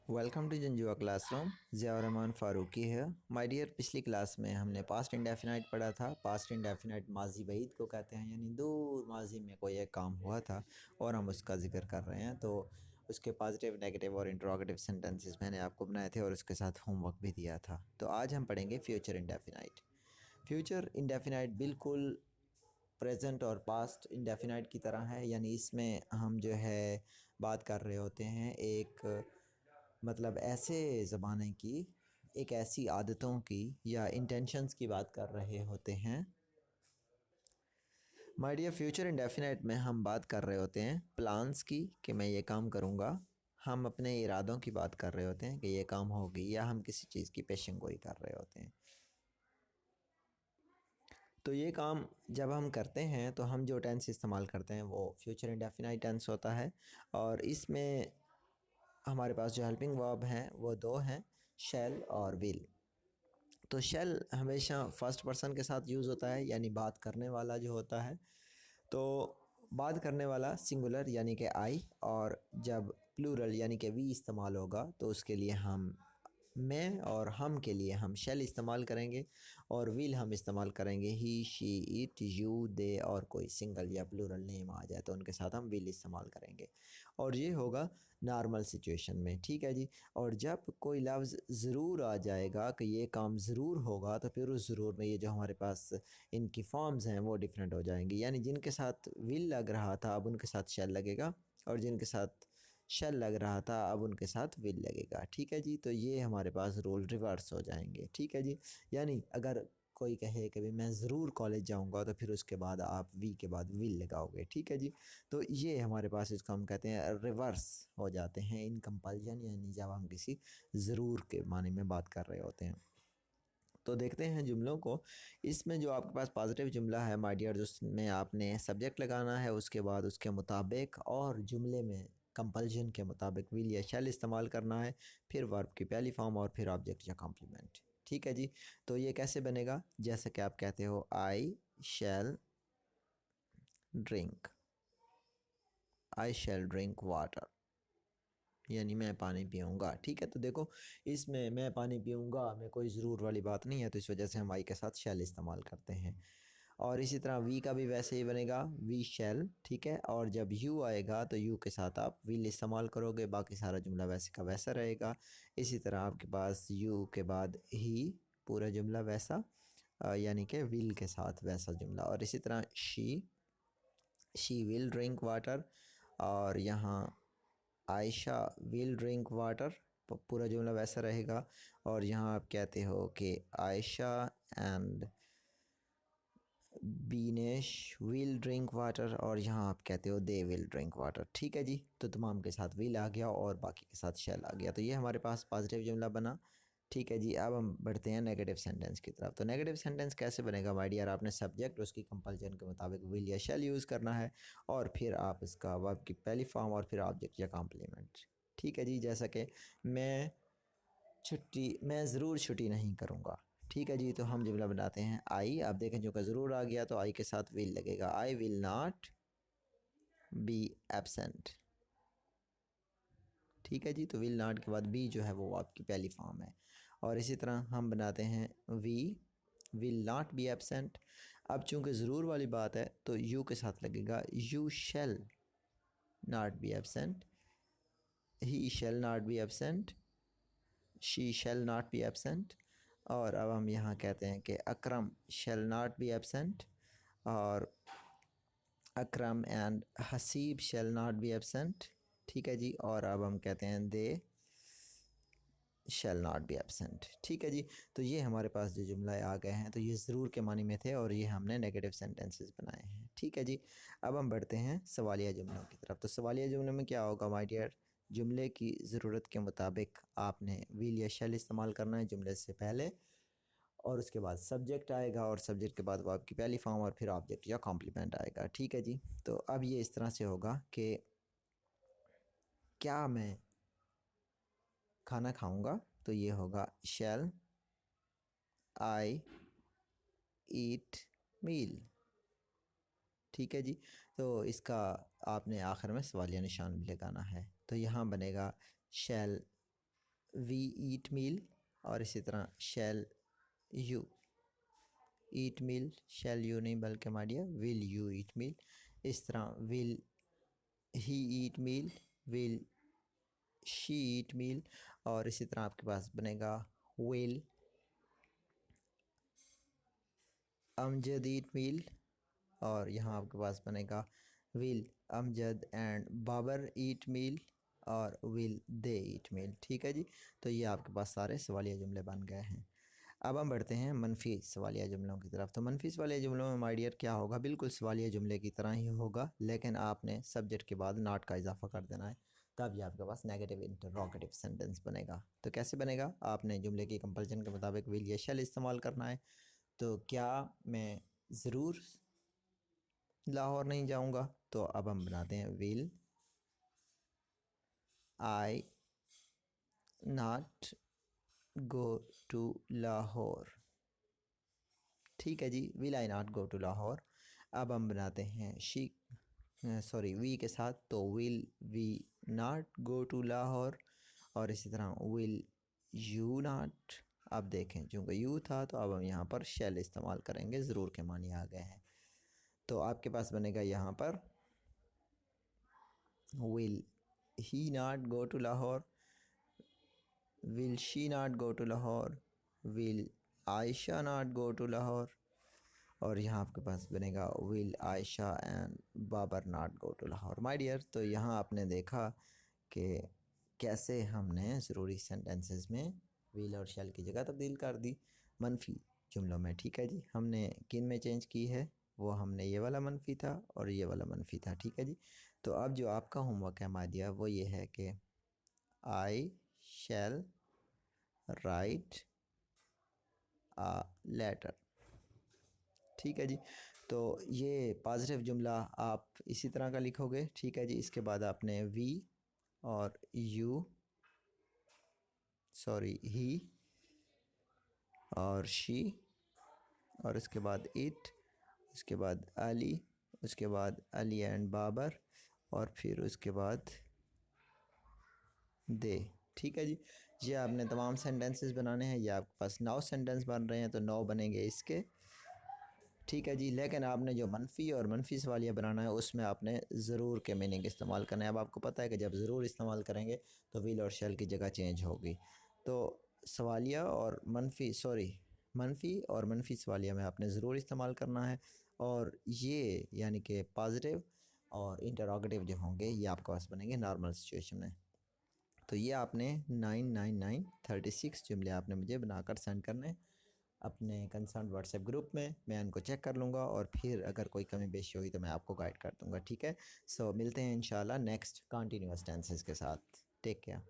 Welcome to Janjua classroom. Zia Rahman Farooqui है। My dear, पिछली class में हमने पास्ट इंडेफिनाइट पढ़ा था। पास्ट इंडेफिनाइट माजी बईद को कहते हैं, यानी दूर माजी में कोई एक काम हुआ था और हम उसका जिक्र कर रहे हैं। तो उसके पॉजिटिव, नेगेटिव और इंट्रोगेटिव सेंटेंसेस मैंने आपको बनाए थे और उसके साथ होमवर्क भी दिया था। तो आज हम पढ़ेंगे फ्यूचर इंडेफिनाइट। फ्यूचर इंडेफिनाइट बिल्कुल प्रेजेंट और पास्ट इंडेफिनाइट की तरह है, यानी इसमें हम जो है बात कर रहे होते हैं एक मतलब ऐसे ज़माने की, एक ऐसी आदतों की या इंटेंशंस की बात कर रहे होते हैं। माय डियर, फ्यूचर इंडेफिनाइट में हम बात कर रहे होते हैं प्लान्स की, कि मैं ये काम करूँगा। हम अपने इरादों की बात कर रहे होते हैं कि ये काम होगी, या हम किसी चीज़ की पेशन गोई कर रहे होते हैं। तो ये काम जब हम करते हैं तो हम जो टेंस इस्तेमाल करते हैं वो फ्यूचर इंडेफिनाइट टेंस होता है। और इसमें हमारे पास जो हेल्पिंग वर्ब हैं वो दो हैं, शैल और विल। तो शैल हमेशा फर्स्ट पर्सन के साथ यूज़ होता है, यानी बात करने वाला जो होता है। तो बात करने वाला सिंगुलर यानी कि आई, और जब प्लूरल यानी कि वी इस्तेमाल होगा तो उसके लिए हम मैं और हम के लिए हम शैल इस्तेमाल करेंगे, और विल हम इस्तेमाल करेंगे ही, शी, इट, यू, दे, और कोई सिंगल या प्लूरल नेम आ जाए तो उनके साथ हम विल इस्तेमाल करेंगे। और ये होगा नॉर्मल सिचुएशन में, ठीक है जी। और जब कोई लफ्ज़ ज़रूर आ जाएगा कि ये काम ज़रूर होगा, तो फिर उस ज़रूर में ये जो हमारे पास इनकी फॉर्म्स हैं वो डिफरेंट हो जाएंगी। यानी जिनके साथ विल लग रहा था अब उनके साथ शैल लगेगा, और जिनके साथ शैल लग रहा था अब उनके साथ विल लगेगा, ठीक है जी। तो ये हमारे पास रोल रिवर्स हो जाएंगे, ठीक है जी। यानी अगर कोई कहे कि भाई मैं ज़रूर कॉलेज जाऊंगा, तो फिर उसके बाद आप वी के बाद विल लगाओगे, ठीक है जी। तो ये हमारे पास इसको हम कहते हैं रिवर्स हो जाते हैं इन कंपल्जन, यानी जब हम किसी ज़रूर के माने में बात कर रहे होते हैं। तो देखते हैं जुमलों को। इसमें जो आपके पास पॉजिटिव जुमला है माय डियर, जिसमें आपने सब्जेक्ट लगाना है, उसके बाद उसके मुताबिक और जुमले में कंपल्जन के मुताबिक विल या शैल इस्तेमाल करना है, फिर वर्ब की पहली फॉर्म और फिर ऑब्जेक्ट या कॉम्प्लीमेंट, ठीक है जी। तो ये कैसे बनेगा? जैसे कि आप कहते हो drink I shall drink water, यानी मैं पानी पीऊँगा, ठीक है। तो देखो, इसमें मैं पानी पीऊँगा में कोई ज़रूर वाली बात नहीं है, तो इस वजह से हम आई के साथ शैल इस्तेमाल करते हैं। और इसी तरह वी का भी वैसे ही बनेगा, वी शैल, ठीक है। और जब यू आएगा तो यू के साथ आप विल इस्तेमाल करोगे, बाकी सारा जुमला वैसे का वैसा रहेगा। इसी तरह आपके पास यू के बाद ही, पूरा जुमला वैसा, यानी कि विल के साथ वैसा जुमला। और इसी तरह शी विल ड्रिंक वाटर, और यहाँ आयशा विल ड्रिंक वाटर, पूरा जुमला वैसा रहेगा। और यहाँ आप कहते हो कि Ayesha and Beenish will drink water, और यहाँ आप कहते हो दे विल ड्रिंक वाटर, ठीक है जी। तो तमाम के साथ विल आ गया और बाकी के साथ शैल आ गया। तो ये हमारे पास पॉजिटिव जुमला बना, ठीक है जी। अब हम बढ़ते हैं नेगेटिव सेंटेंस की तरफ। तो नेगेटिव सेंटेंस कैसे बनेगा माय डियर? आपने सब्जेक्ट उसकी कंपल्जन के मुताबिक विल या शैल यूज़ करना है, और फिर आप इसका वर्ब की पहली फॉर्म और फिर ऑब्जेक्ट या कॉम्प्लीमेंट, ठीक है जी। जैसा कि मैं ज़रूर छुट्टी नहीं करूँगा, ठीक है जी। तो हम जुमला बनाते हैं आई, आप देखें जो का ज़रूर आ गया तो आई के साथ विल लगेगा, I will not be absent, ठीक है जी। तो विल नॉट के बाद बी जो है वो आपकी पहली फॉर्म है। और इसी तरह हम बनाते हैं we will not be absent. अब चूंकि ज़रूर वाली बात है तो यू के साथ लगेगा, you shall not be absent, he shall not be absent, she shall not be absent. और अब हम यहाँ कहते हैं कि Akram shall not be absent, और Akram and Haseeb shall not be absent, ठीक है जी। और अब हम कहते हैं they shall not be absent, ठीक है जी। तो ये हमारे पास जो जुमला आ गए हैं, तो ये ज़रूर के मानी में थे और ये हमने नेगेटिव सेंटेंसेस बनाए हैं, ठीक है जी। अब हम बढ़ते हैं सवालिया जुमलों की तरफ। तो सवालिया जुमले में क्या होगा माय डियर? जुमले की ज़रूरत के मुताबिक आपने विल या शैल इस्तेमाल करना है जुमले से पहले, और उसके बाद सब्जेक्ट आएगा, और सब्जेक्ट के बाद वो आपकी पहली फॉर्म और फिर ऑब्जेक्ट या कॉम्प्लीमेंट आएगा, ठीक है जी। तो अब ये इस तरह से होगा कि क्या मैं खाना खाऊंगा, तो ये होगा शैल आई ईट मील, ठीक है जी। तो इसका आपने आखिर में सवालिया निशान भी लगाना है। तो यहाँ बनेगा शैल वी ईट मील, और इसी तरह shall you eat meal, shell you नहीं बल्कि my dear will you eat meal. इस तरह will he eat meal, will she eat meal, और इसी तरह आपके पास बनेगा विल अमजद ईट मील, और यहाँ आपके पास बनेगा will Amjad and Babar eat meal, और विल दे ईट मील। ठीक है जी, तो ये आपके पास सारे सवालिया जुमले बन गए हैं। अब हम बढ़ते हैं मनफी सवालिया जुमलों की तरफ। तो मनफी सवालिया जुमलों में माय डियर क्या होगा, बिल्कुल सवालिया जुमले की तरह ही होगा, लेकिन आपने सब्जेक्ट के बाद नॉट का इजाफा कर देना है, तब ये आपके पास नेगेटिव इंटरोगेटिव सेंटेंस बनेगा। तो कैसे बनेगा, आपने जुमले की कंपल्सन के मुताबिक विल या शैल इस्तेमाल करना है। तो क्या मैं ज़रूर लाहौर नहीं जाऊंगा, तो अब हम बनाते हैं will I not go to Lahore. ठीक है जी, will I not go to Lahore. अब हम बनाते हैं वी के साथ, तो will we not go to Lahore, और इसी तरह विल यू नॉट। अब देखें चूँकि यू था तो अब हम यहाँ पर शैल इस्तेमाल करेंगे, ज़रूर के मानी आ गए हैं। तो आपके पास बनेगा यहाँ पर will he not go to Lahore, will she not go to Lahore, will Ayesha not go to Lahore, और यहाँ आपके पास बनेगा will Ayesha and Babar not go to Lahore. My dear, तो यहाँ आपने देखा कि कैसे हमने ज़रूरी सेंटेंसेस में विल और शैल की जगह तब्दील कर दी मनफी जुमलों में। ठीक है जी, हमने किन में चेंज की है, वो हमने ये वाला मनफी था और ये वाला मनफी था। ठीक है जी, तो अब जो आपका होमवर्क है माय डियर, वो ये है कि आई शैल राइट अ लेटर। ठीक है जी, तो ये पॉजिटिव जुमला आप इसी तरह का लिखोगे। ठीक है जी, इसके बाद आपने वी और यू ही और शी, और इसके बाद इट, उसके बाद अली, उसके बाद अली एंड बाबर, और फिर उसके बाद दे। ठीक है जी, ये आपने तमाम सेंटेंसेस बनाने हैं, ये आपके पास 9 सेंटेंस बन रहे हैं, तो 9 बनेंगे इसके। ठीक है जी, लेकिन आपने जो मनफी और मनफी सवालिया बनाना है उसमें आपने ज़रूर के मीनिंग इस्तेमाल करना है। अब आपको पता है कि जब ज़रूर इस्तेमाल करेंगे तो विल और शैल की जगह चेंज होगी। तो सवालिया और मनफी और मनफी सवालिया में आपने ज़रूर इस्तेमाल करना है, और ये यानी कि पॉजिटिव और इंटरोगेटिव जो होंगे ये आपके पास बनेंगे नॉर्मल सिचुएशन में। तो ये आपने 99936 जुमले आपने मुझे बनाकर सेंड करने अपने कंसर्न व्हाट्सएप ग्रुप में। मैं उनको चेक कर लूँगा, और फिर अगर कोई कमी पेशी हुई तो मैं आपको गाइड कर दूँगा। ठीक है, सो मिलते हैं इंशाल्लाह नेक्स्ट कॉन्टीन्यूअस टेंसेस के साथ। Take care.